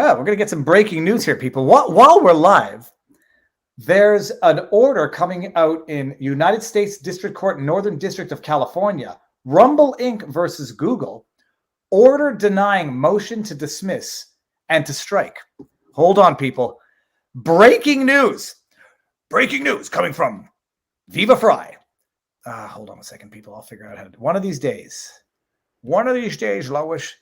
We're going to get some breaking news here, people. While we're live, there's an order coming out in United States District Court, Northern District of California. Rumble Inc. versus Google. Order denying motion to dismiss and to strike. Hold on, people. Breaking news. Breaking news coming from Viva Fry. Hold on a second, people. I'll figure out how to do. One of these days, Lois.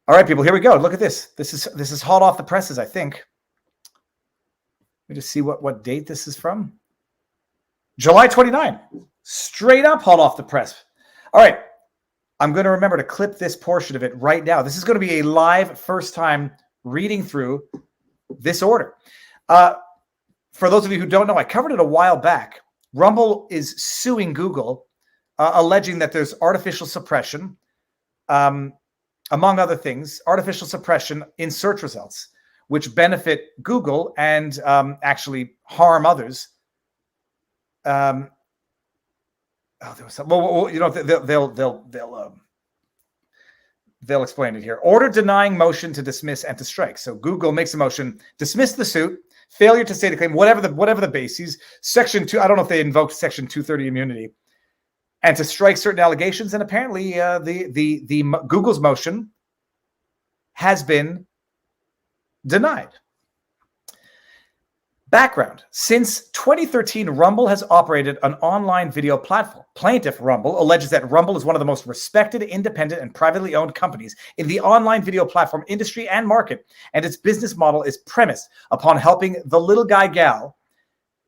All right, people, here we go. Look at this. This is hot off the presses, I think. Let me just see what date this is from. July 29. Straight up hot off the press. All right. I'm going to remember to clip this portion of it right now. This is going to be a live first time reading through this order. For those of you who don't know, I covered it a while back. Rumble is suing Google, alleging that there's artificial suppression, among other things, artificial suppression in search results, which benefit Google and actually harm others. There was some, they'll explain it here. Order denying motion to dismiss and to strike. So Google makes a motion, dismiss the suit, failure to state a claim, whatever the bases. Section 2, I don't know if they invoked Section 230 immunity, and to strike certain allegations. And apparently, the Google's motion has been denied. Background. Since 2013, Rumble has operated an online video platform. Plaintiff Rumble alleges that Rumble is one of the most respected, independent, and privately owned companies in the online video platform industry and market, and its business model is premised upon helping the little guy gal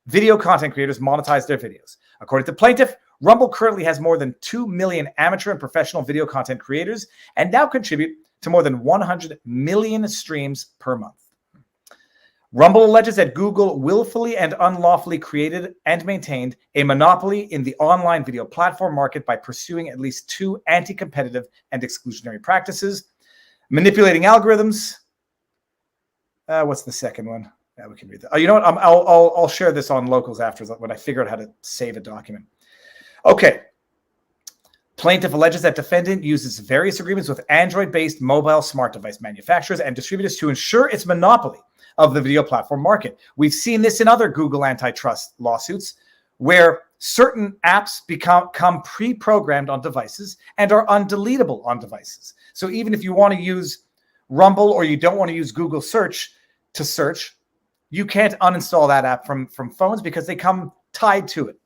video content creators monetize their videos. According to Plaintiff, Rumble currently has more than 2 million amateur and professional video content creators and now contribute to more than 100 million streams per month. Rumble alleges that Google willfully and unlawfully created and maintained a monopoly in the online video platform market by pursuing at least 2 anti-competitive and exclusionary practices, manipulating algorithms. What's the second one? Yeah, we can read that. You know what? I'll share this on Locals after when I figure out how to save a document. Okay. Plaintiff alleges that defendant uses various agreements with Android-based mobile smart device manufacturers and distributors to ensure its monopoly of the video platform market. We've seen this in other Google antitrust lawsuits where certain apps become pre-programmed on devices and are undeletable on devices. So even if you want to use Rumble or you don't want to use Google search to search, you can't uninstall that app from phones because they come tied to it.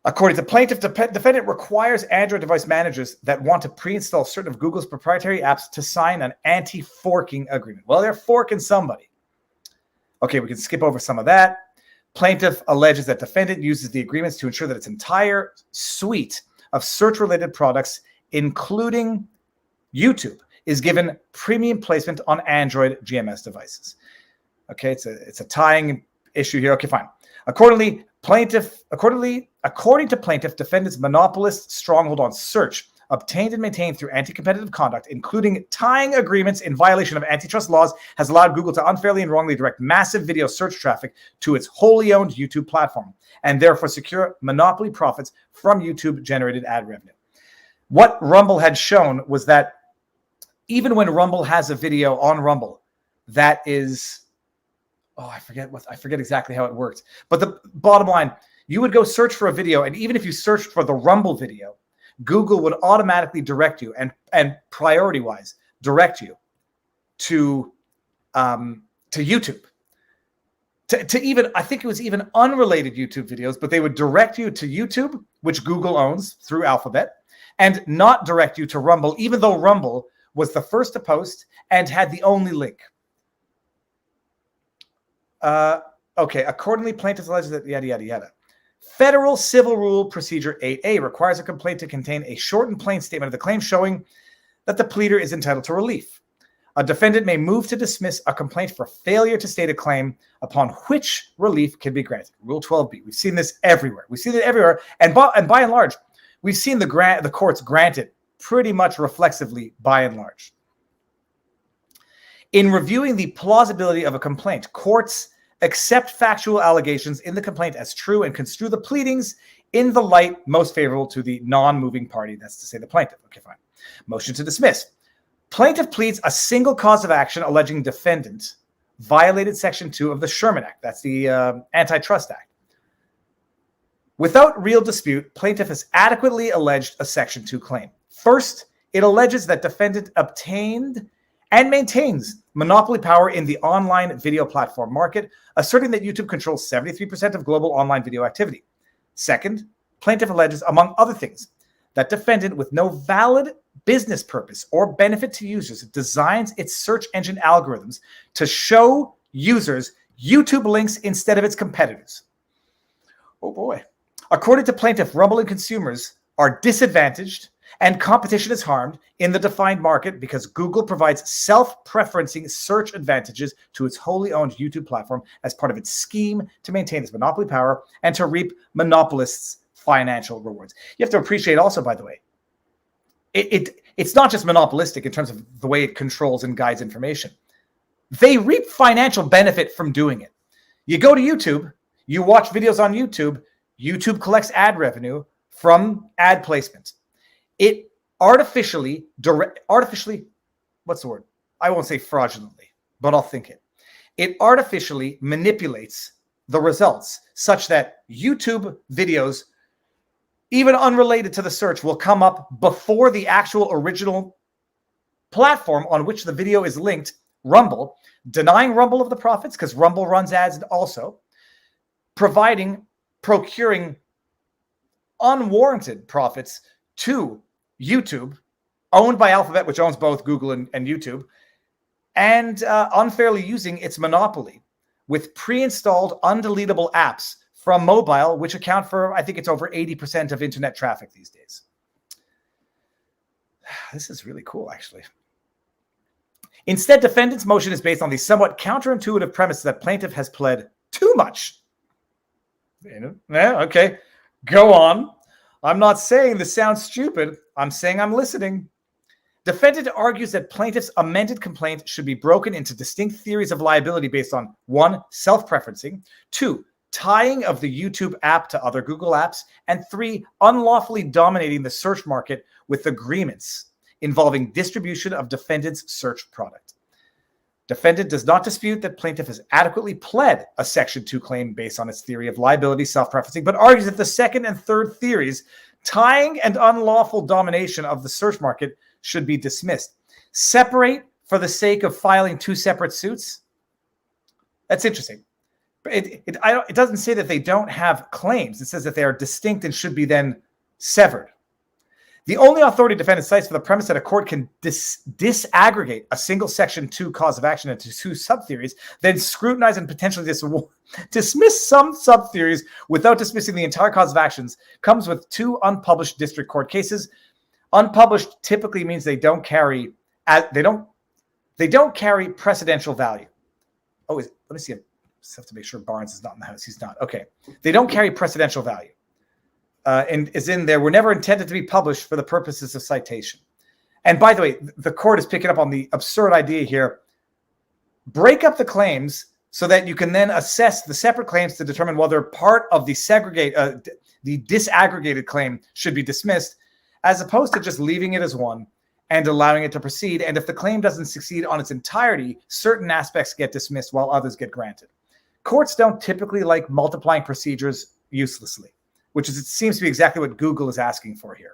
According to plaintiff, defendant requires Android device managers that want to pre-install certain of Google's proprietary apps to sign an anti-forking agreement. Well, they're forking somebody. Okay, we can skip over some of that. Plaintiff alleges that defendant uses the agreements to ensure that its entire suite of search-related products, including YouTube, is given premium placement on Android GMS devices. Okay, it's a tying issue here. Okay, fine. According to plaintiff, defendant's monopolist stronghold on search, obtained and maintained through anti-competitive conduct, including tying agreements in violation of antitrust laws, has allowed Google to unfairly and wrongly direct massive video search traffic to its wholly owned YouTube platform, and therefore secure monopoly profits from YouTube-generated ad revenue. What Rumble had shown was that even when Rumble has a video on Rumble that is... I forget exactly how it worked. But the bottom line, you would go search for a video, and even if you searched for the Rumble video, Google would automatically direct you and priority-wise direct you to YouTube. To even, I think it was even unrelated YouTube videos, but they would direct you to YouTube, which Google owns through Alphabet, and not direct you to Rumble, even though Rumble was the first to post and had the only link. Okay, accordingly, plaintiff alleges that yada, yada, yada. Federal Civil Rule Procedure 8A requires a complaint to contain a short and plain statement of the claim showing that the pleader is entitled to relief. A defendant may move to dismiss a complaint for failure to state a claim upon which relief can be granted. Rule 12B. We've seen this everywhere. We've seen it everywhere. And by and large, we've seen the courts grant it pretty much reflexively by and large. In reviewing the plausibility of a complaint, courts accept factual allegations in the complaint as true and construe the pleadings in the light most favorable to the non-moving party, that's to say the plaintiff. Okay, fine. Motion to dismiss. Plaintiff pleads a single cause of action alleging defendant violated Section 2 of the Sherman Act. That's the Antitrust Act. Without real dispute, plaintiff has adequately alleged a Section 2 claim. First, it alleges that defendant obtained and maintains monopoly power in the online video platform market, asserting that YouTube controls 73% of global online video activity. Second, plaintiff alleges, among other things, that defendant with no valid business purpose or benefit to users designs its search engine algorithms to show users YouTube links instead of its competitors. Oh boy. According to plaintiff, Rumble and consumers are disadvantaged and competition is harmed in the defined market because Google provides self-preferencing search advantages to its wholly owned YouTube platform as part of its scheme to maintain its monopoly power and to reap monopolists' financial rewards. You have to appreciate also, by the way, it's not just monopolistic in terms of the way it controls and guides information. They reap financial benefit from doing it. You go to YouTube, you watch videos on YouTube, YouTube collects ad revenue from ad placement. It artificially, what's the word? I won't say fraudulently, but I'll think it. It artificially manipulates the results such that YouTube videos, even unrelated to the search, will come up before the actual original platform on which the video is linked, Rumble, denying Rumble of the profits because Rumble runs ads also, procuring unwarranted profits to YouTube, owned by Alphabet, which owns both Google and YouTube, and unfairly using its monopoly with pre-installed undeletable apps from mobile, which account for, I think it's over 80% of internet traffic these days. This is really cool, actually. Instead, defendant's motion is based on the somewhat counterintuitive premise that plaintiff has pled too much. Yeah, okay, go on. I'm not saying this sounds stupid. I'm saying I'm listening. Defendant argues that plaintiff's amended complaint should be broken into distinct theories of liability based on 1, self-preferencing, 2, tying of the YouTube app to other Google apps, and 3, unlawfully dominating the search market with agreements involving distribution of defendant's search product. Defendant does not dispute that plaintiff has adequately pled a Section 2 claim based on its theory of liability self-preferencing, but argues that the second and third theories, tying and unlawful domination of the search market, should be dismissed. Separate for the sake of filing 2 separate suits? That's interesting. It doesn't say that they don't have claims. It says that they are distinct and should be then severed. The only authority defendant cites for the premise that a court can disaggregate a single Section 2 cause of action into 2 sub-theories, then scrutinize and potentially dismiss some sub-theories without dismissing the entire cause of actions, comes with 2 unpublished district court cases. Unpublished typically means they don't carry precedential value. Oh, let me see. I just have to make sure Barnes is not in the house. He's not. Okay. They don't carry precedential value. And is in there, were never intended to be published for the purposes of citation. And by the way, the court is picking up on the absurd idea here. Break up the claims so that you can then assess the separate claims to determine whether part of the disaggregated claim should be dismissed, as opposed to just leaving it as one and allowing it to proceed. And if the claim doesn't succeed on its entirety, certain aspects get dismissed while others get granted. Courts don't typically like multiplying procedures uselessly, which is, it seems to be exactly what Google is asking for here.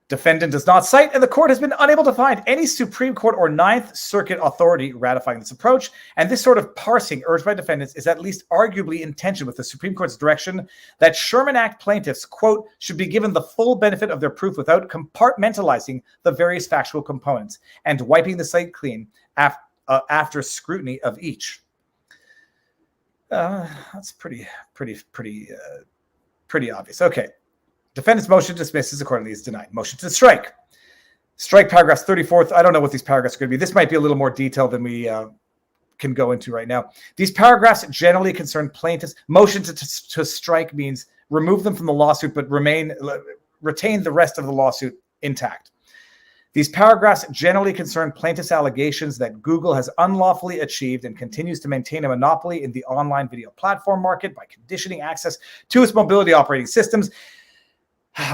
Defendant does not cite, and the court has been unable to find any Supreme Court or Ninth Circuit authority ratifying this approach. And this sort of parsing urged by defendants is at least arguably in tension with the Supreme Court's direction that Sherman Act plaintiffs, quote, should be given the full benefit of their proof without compartmentalizing the various factual components and wiping the slate clean after scrutiny of each. That's pretty obvious. Okay. Defendant's motion to dismiss is accordingly is denied. Motion to strike. Strike paragraphs 34th. I don't know what these paragraphs are going to be. This might be a little more detailed than we can go into right now. These paragraphs generally concern plaintiffs. Motion to strike means remove them from the lawsuit, but retain the rest of the lawsuit intact. These paragraphs generally concern plaintiffs' allegations that Google has unlawfully achieved and continues to maintain a monopoly in the online video platform market by conditioning access to its mobility operating systems,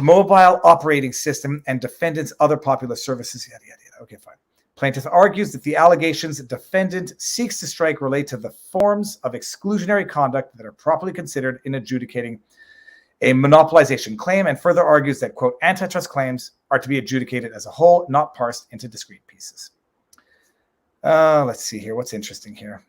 mobile operating system, and defendants' other popular services, yada, yada, Okay, fine. Plaintiff argues that the allegations defendant seeks to strike relate to the forms of exclusionary conduct that are properly considered in adjudicating a monopolization claim, and further argues that, quote, antitrust claims are to be adjudicated as a whole, not parsed into discrete pieces. Let's see here. What's interesting here?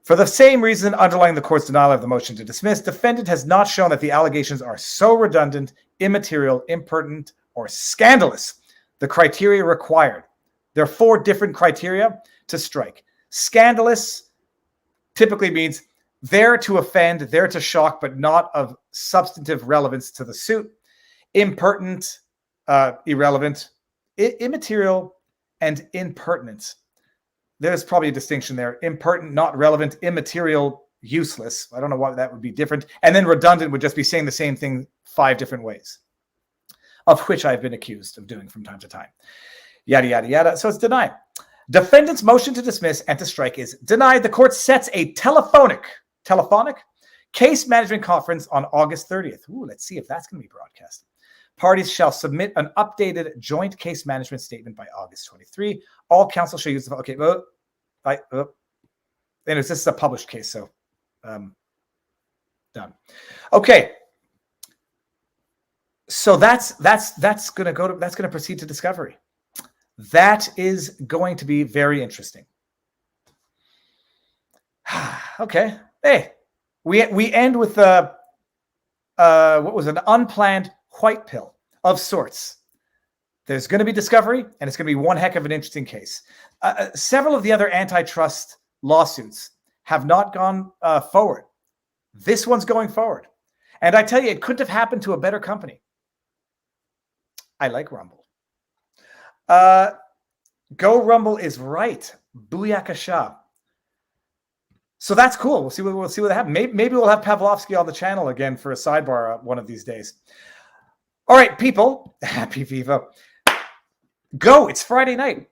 For the same reason underlying the court's denial of the motion to dismiss, defendant has not shown that the allegations are so redundant, immaterial, impertinent, or scandalous the criteria required. There are 4 different criteria to strike. Scandalous typically means there to offend, there to shock, but not of substantive relevance to the suit. Impertinent, irrelevant, immaterial, and impertinent. There's probably a distinction there. Impertinent, not relevant. Immaterial, useless. I don't know why that would be different. And then redundant would just be saying the same thing 5 different ways, of which I've been accused of doing from time to time. Yada, yada, yada. So it's denied. Defendant's motion to dismiss and to strike is denied. The court sets a telephonic case management conference on August 30th. Ooh, let's see if that's going to be broadcast. Parties shall submit an updated joint case management statement by August 23. All counsel shall use the... Okay, anyways, this is a published case, so done. Okay. So that's going to proceed to discovery. That is going to be very interesting. Okay. Hey, we end with what was an unplanned white pill of sorts. There's going to be discovery, and it's going to be one heck of an interesting case. Several of the other antitrust lawsuits have not gone forward. This one's going forward. And I tell you, it couldn't have happened to a better company. I like Rumble. Go Rumble is right. Booyakasha. So that's cool. We'll see what happens. Maybe we'll have Pavlovsky on the channel again for a sidebar one of these days. All right, people. Happy Viva. Go. It's Friday night.